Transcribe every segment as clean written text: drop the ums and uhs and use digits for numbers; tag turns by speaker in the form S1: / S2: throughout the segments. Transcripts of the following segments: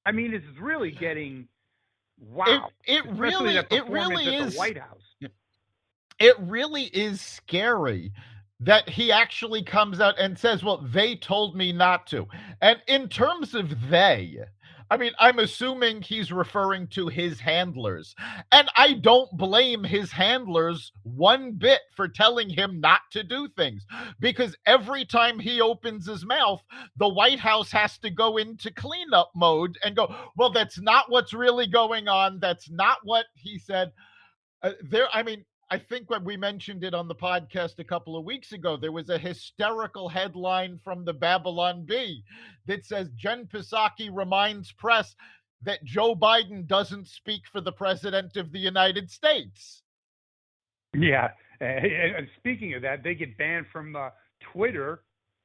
S1: I mean, it's really getting wow, especially the
S2: It
S1: performance
S2: really
S1: at the
S2: is.
S1: White House.
S2: It really is scary that he actually comes out and says, well, they told me not to. And in terms of they, I mean, I'm assuming he's referring to his handlers. And I don't blame his handlers one bit for telling him not to do things, because every time he opens his mouth, the White House has to go into cleanup mode and go, well, that's not what's really going on. That's not what he said. I mean, I think when we mentioned it on the podcast a couple of weeks ago, there was a hysterical headline from the Babylon Bee that says Jen Psaki reminds press that Joe Biden doesn't speak for the president of the United States.
S1: Yeah. And speaking of that, they get banned from Twitter,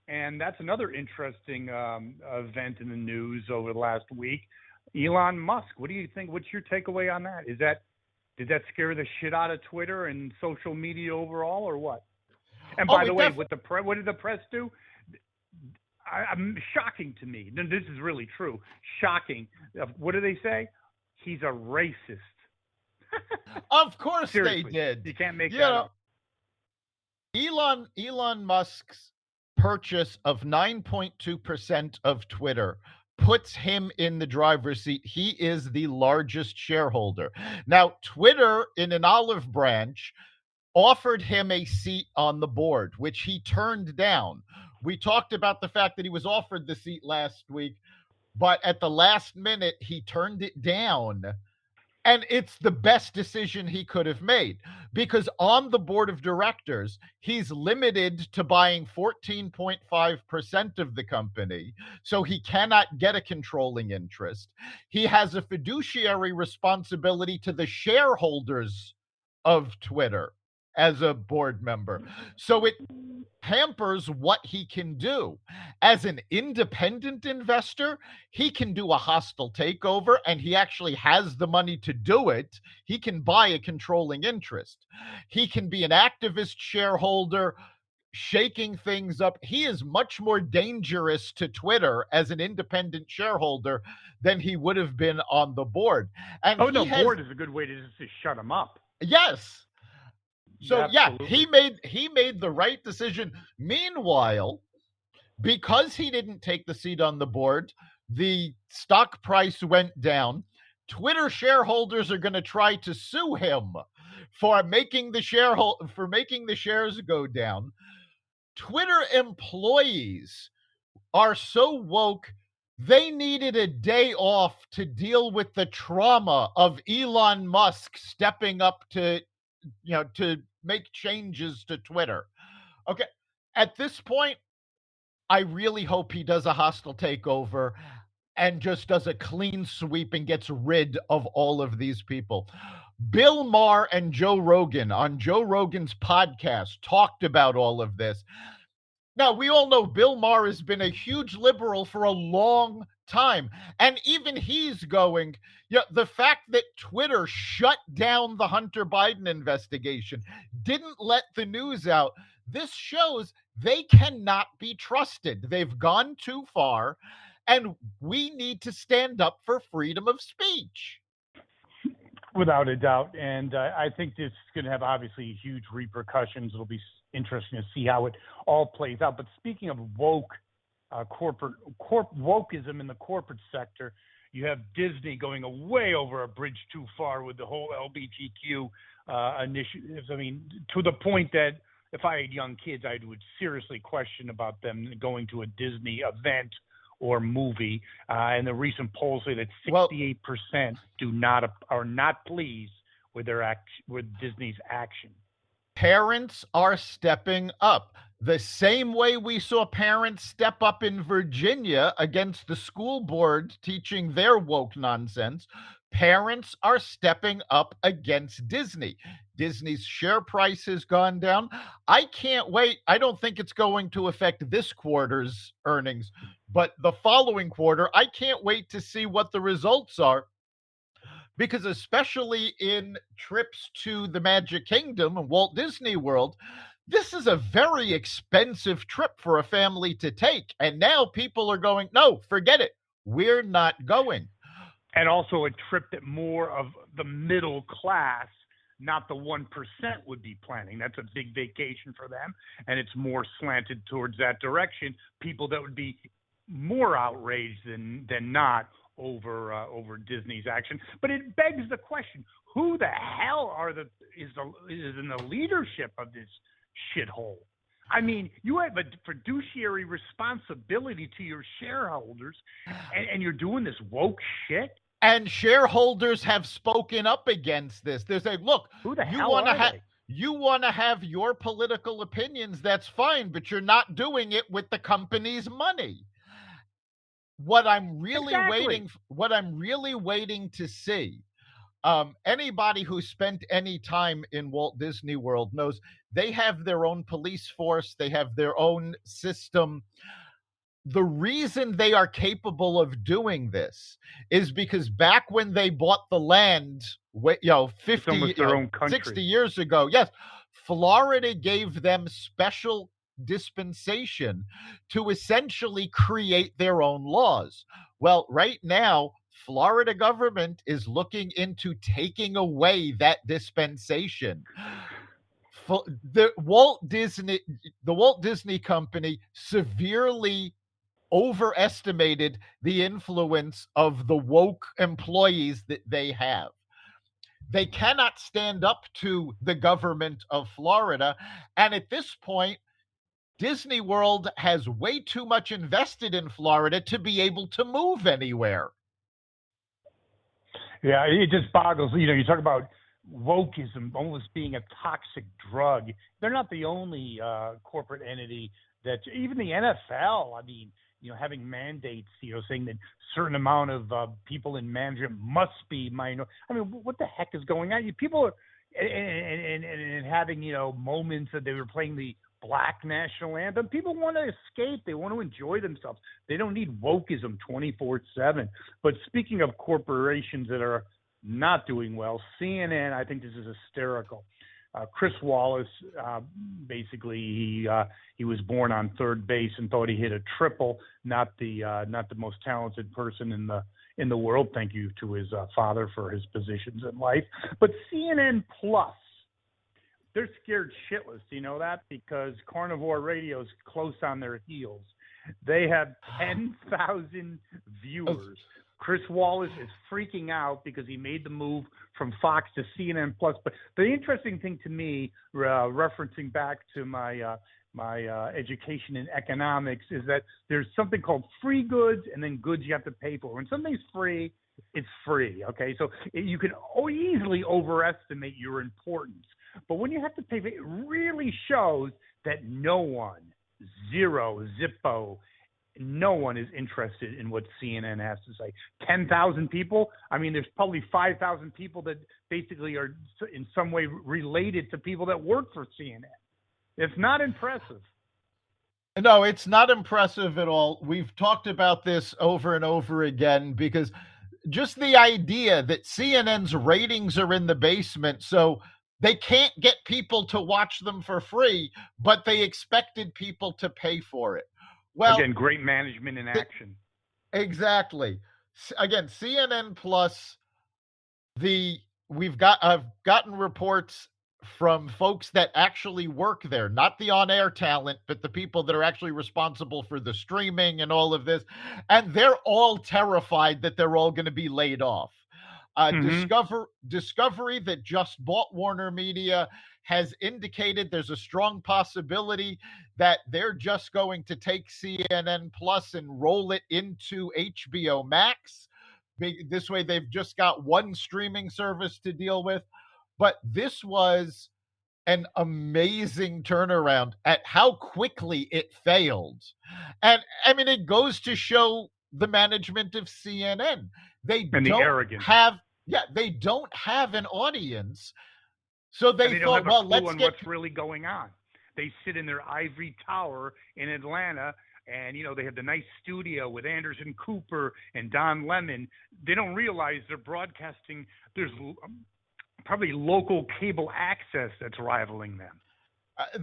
S1: and that's another interesting event in the news over the last week. Elon Musk. What do you think? What's your takeaway on that? Did that scare the shit out of Twitter and social media overall, or what? And
S2: Oh,
S1: by the
S2: it
S1: way,
S2: definitely.
S1: what did the press do? I'm shocking to me. This is really true. Shocking. What do they say? He's a racist.
S2: Of course they
S1: Seriously,
S2: did.
S1: you can't make
S2: You
S1: that
S2: know,
S1: up.
S2: Elon Musk's purchase of 9.2% of Twitter puts him in the driver's seat. He is the largest shareholder. Now, Twitter, in an olive branch, offered him a seat on the board, which he turned down. We talked about the fact that he was offered the seat last week, but at the last minute, he turned it down. And it's the best decision he could have made, because on the board of directors, he's limited to buying 14.5% of the company. So he cannot get a controlling interest. He has a fiduciary responsibility to the shareholders of Twitter as a board member. So it hampers what he can do. As an independent investor, he can do a hostile takeover, and he actually has the money to do it. He can buy a controlling interest. He can be an activist shareholder, shaking things up. He is much more dangerous to Twitter as an independent shareholder than he would have been on the board. And
S1: Oh no,
S2: he has,
S1: board is a good way to just shut him up.
S2: yes. So yeah, he
S1: Absolutely.
S2: made the right decision. Meanwhile, because he didn't take the seat on the board, the stock price went down. Twitter shareholders are going to try to sue him for making the shares go down. Twitter employees are so woke, they needed a day off to deal with the trauma of Elon Musk stepping up to make changes to Twitter. Okay, at this point, I really hope he does a hostile takeover and just does a clean sweep and gets rid of all of these people. Bill Maher and Joe Rogan on Joe Rogan's podcast talked about all of this. Now, we all know Bill Maher has been a huge liberal for a long time. And even he's going, yeah, the fact that Twitter shut down the Hunter Biden investigation, didn't let the news out, this shows they cannot be trusted. They've gone too far, and we need to stand up for freedom of speech.
S1: Without a doubt. And I think this is going to have obviously huge repercussions. It'll be interesting to see how it all plays out. But speaking of woke, wokeism in the corporate sector, you have Disney going way over a bridge too far with the whole LGBTQ initiatives. I mean, to the point that if I had young kids, I would seriously question about them going to a Disney event or movie. And the recent polls say that
S2: Well,
S1: 68% are not pleased with with Disney's action.
S2: parents are stepping up the same way we saw parents step up in Virginia against the school board teaching their woke nonsense. Parents are stepping up against Disney. Disney's share price has gone down. I can't wait. I don't think it's going to affect this quarter's earnings, but the following quarter, I can't wait to see what the results are, because especially in trips to the Magic Kingdom and Walt Disney World, this is a very expensive trip for a family to take. And now people are going, no, forget it. We're not going.
S1: And also a trip that more of the middle class, not the 1%, would be planning. That's a big vacation for them, and it's more slanted towards that direction. People that would be more outraged than not over Disney's action. But it begs the question: who the hell is in the leadership of this shithole? I mean, you have a fiduciary responsibility to your shareholders, and you're doing this woke shit.
S2: And shareholders have spoken up against this. They're saying, "Look,
S1: Who the
S2: you
S1: hell
S2: want to
S1: are
S2: have
S1: they?
S2: you want to have your political opinions. That's fine, but you're not doing it with the company's money."
S1: Exactly.
S2: What I'm really waiting to see, anybody who spent any time in Walt Disney World knows they have their own police force, they have their own system. The reason they are capable of doing this is because back when they bought the land, 50,
S1: It's almost their own
S2: 60
S1: country.
S2: years ago, yes, Florida gave them special dispensation to essentially create their own laws. Well, right now, Florida government is looking into taking away that dispensation. The Walt Disney Company severely overestimated the influence of the woke employees that they have. They cannot stand up to the government of Florida. And at this point, Disney World has way too much invested in Florida to be able to move anywhere.
S1: Yeah, it just boggles. You talk about wokeism almost being a toxic drug. They're not the only corporate entity that, even the NFL. I mean, having mandates, saying that certain amount of people in management must be minor. I mean, what the heck is going on? People are and having moments that they were playing the black national anthem. People want to escape. They want to enjoy themselves. They don't need wokeism 24/7. But speaking of corporations that are not doing well, CNN, I think this is hysterical. Chris Wallace, basically, he was born on third base and thought he hit a triple. Not the most talented person in the world. Thank you to his father for his positions in life. But CNN Plus, they're scared shitless. Do you know that? Because Carnivore Radio is close on their heels. They have 10,000 viewers. Chris Wallace is freaking out because he made the move from Fox to CNN Plus. But the interesting thing to me, referencing back to my education in economics, is that there's something called free goods and then goods you have to pay for. When something's free, it's free. Okay, so you can easily overestimate your importance. But when you have to pay for it, it really shows that no one, zero, zippo, no one is interested in what CNN has to say. 10,000 people. I mean, there's probably 5,000 people that basically are in some way related to people that work for CNN. It's not impressive.
S2: No, it's not impressive at all. We've talked about this over and over again because just the idea that CNN's ratings are in the basement, so they can't get people to watch them for free, but they expected people to pay for it. Well,
S1: again, great management in action.
S2: Exactly. Again, CNN Plus. I've gotten reports from folks that actually work there, not the on-air talent, but the people that are actually responsible for the streaming and all of this, and they're all terrified that they're all going to be laid off. Discovery, that just bought Warner Media, has indicated there's a strong possibility that they're just going to take CNN Plus and roll it into HBO Max. This way, they've just got one streaming service to deal with. But this was an amazing turnaround at how quickly it failed. And I mean, it goes to show the management of CNN. They don't have an audience. So they
S1: thought,
S2: well, let's
S1: get what's really going on. They sit in their ivory tower in Atlanta, and they have the nice studio with Anderson Cooper and Don Lemon. They don't realize they're broadcasting. There's probably local cable access that's rivaling them.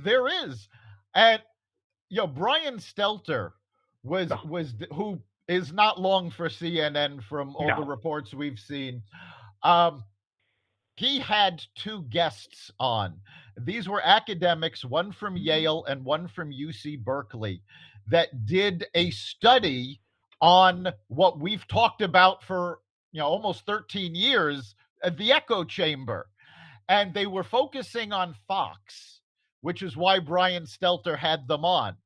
S2: There is, and Brian Stelter was who is not long for CNN from all the
S1: No.
S2: reports we've seen. Um, he had two guests on. These were academics, one from Yale and one from UC Berkeley, that did a study on what we've talked about for almost 13 years, the echo chamber. And they were focusing on Fox, which is why Brian Stelter had them on.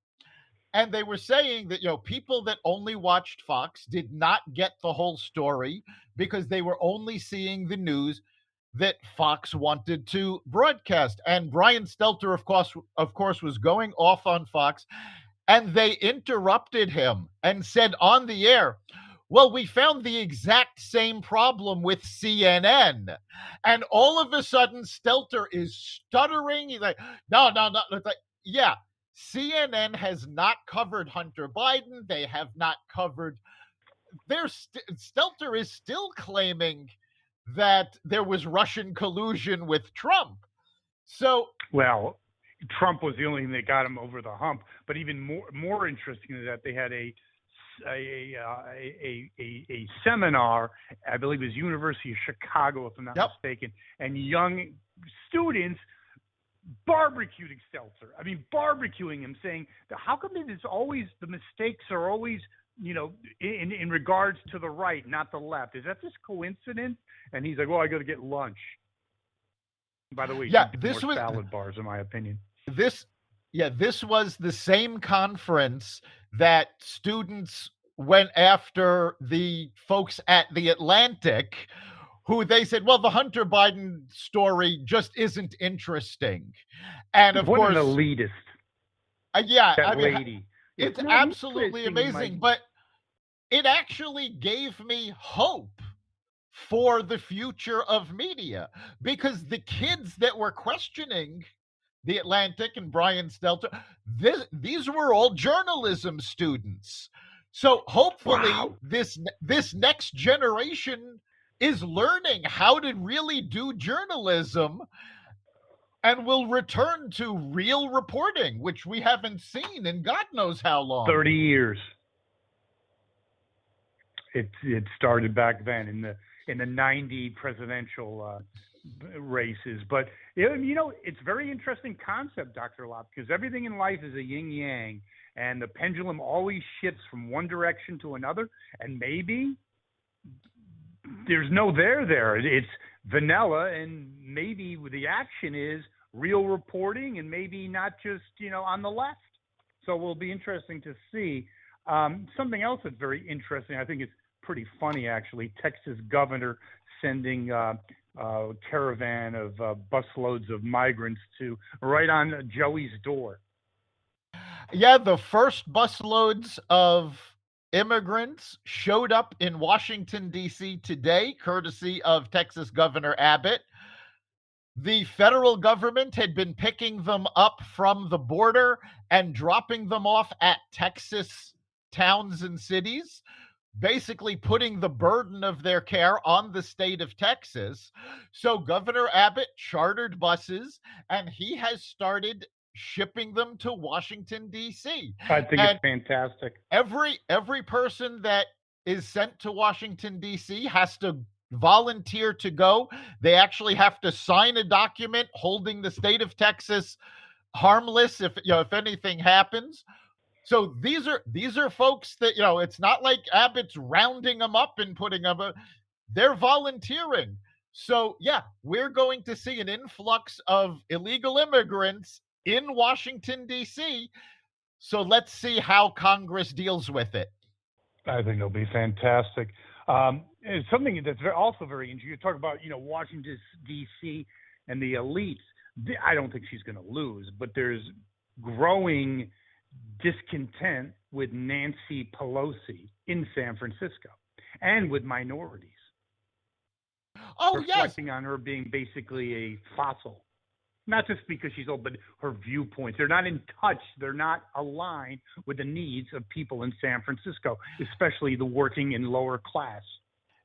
S2: And they were saying that people that only watched Fox did not get the whole story because they were only seeing the news that Fox wanted to broadcast. And Brian Stelter, of course, was going off on Fox, and they interrupted him and said on the air, well, we found the exact same problem with CNN. And all of a sudden, Stelter is stuttering. He's like, no, no, no. It's like, yeah, CNN has not covered Hunter Biden. They have not covered. Stelter is still claiming that there was Russian collusion with Trump. So,
S1: Well, Trump was the only thing that got him over the hump. But even more interesting is that they had a seminar, I believe it was University of Chicago, if I'm not mistaken, and young students barbecuing Stelter. I mean, barbecuing him, saying, how come it's always, the mistakes are always, in regards to the right, not the left? Is that just coincidence? And he's like, well, I got to get lunch. By the way, this was salad bars, in my opinion.
S2: This was the same conference that students went after the folks at the Atlantic, who they said, well, the Hunter Biden story just isn't interesting. And of course,
S1: an elitist.
S2: Lady. It's absolutely amazing, but it actually gave me hope for the future of media, because the kids that were questioning the Atlantic and Brian Stelter, these were all journalism students. So hopefully this next generation is learning how to really do journalism and will return to real reporting, which we haven't seen in God knows how long.
S1: 30 years. It started back then in the 90 presidential races. But, it's a very interesting concept, Dr. Lopp, because everything in life is a yin-yang, and the pendulum always shifts from one direction to another, and maybe there's no there. It's vanilla, and maybe the action is real reporting, and maybe not just, on the left. So it will be interesting to see. Something else that's very interesting, I think it's pretty funny, actually. Texas governor sending a caravan of busloads of migrants to right on Joey's door.
S2: Yeah, the first busloads of immigrants showed up in Washington, D.C. today, courtesy of Texas Governor Abbott. The federal government had been picking them up from the border and dropping them off at Texas towns and cities, basically putting the burden of their care on the state of Texas. So Governor Abbott chartered buses, and he has started shipping them to Washington, D.C.
S1: I think it's fantastic.
S2: Every person that is sent to Washington, D.C. has to volunteer to go. They actually have to sign a document holding the state of Texas harmless if anything happens. So these are folks that, it's not like Abbott's rounding them up and putting them, they're volunteering. So yeah, we're going to see an influx of illegal immigrants in Washington, D.C. So let's see how Congress deals with it.
S1: I think it'll be fantastic. It's something that's also very interesting. You talk about, Washington, D.C. and the elites. I don't think she's going to lose, but there's growing discontent with Nancy Pelosi in San Francisco and with minorities. Reflecting on her being basically a fossil. Not just because she's old, but her viewpoints. They're not in touch. They're not aligned with the needs of people in San Francisco, especially the working and lower class.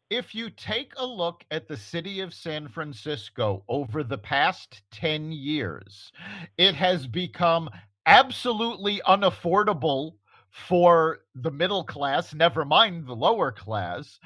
S2: If you take a look at the city of San Francisco over the past 10 years, it has become absolutely unaffordable for the middle class, never mind the lower class.